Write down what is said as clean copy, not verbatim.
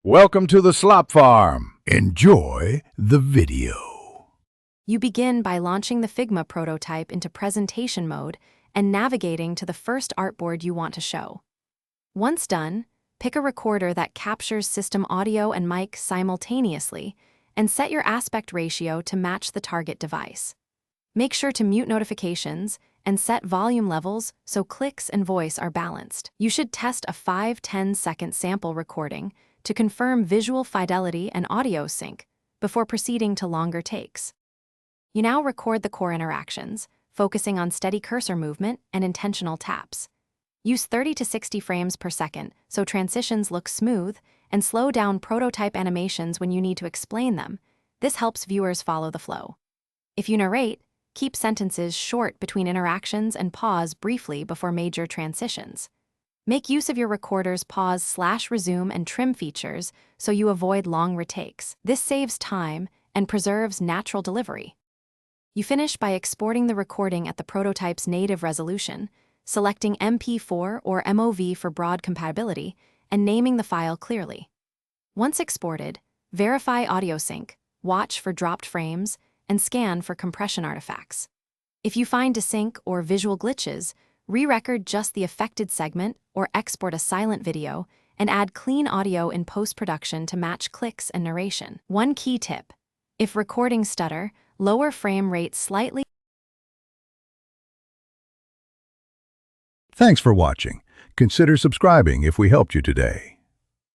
Welcome to the Slop Farm. Enjoy the video. You begin by launching the Figma prototype into presentation mode and navigating to the first artboard you want to show. Once done, pick a recorder that captures system audio and mic simultaneously and set your aspect ratio to match the target device. Make sure to mute notifications and set volume levels so clicks and voice are balanced. You should test a 5-10 second sample recording to confirm visual fidelity and audio sync before proceeding to longer takes. You now record the core interactions, focusing on steady cursor movement and intentional taps. Use 30 to 60 frames per second so transitions look smooth, and slow down prototype animations when you need to explain them. This helps viewers follow the flow. If you narrate, keep sentences short between interactions and pause briefly before major transitions. Make use of your recorder's pause/resume and trim features so you avoid long retakes. This saves time and preserves natural delivery. You finish by exporting the recording at the prototype's native resolution, selecting MP4 or MOV for broad compatibility, and naming the file clearly. Once exported, verify audio sync, watch for dropped frames, and scan for compression artifacts. If you find desync or visual glitches, re-record just the affected segment or export a silent video and add clean audio in post-production to match clicks and narration. One key tip: if recording stutter, lower frame rate slightly. Thanks for watching. Consider subscribing if we helped you today.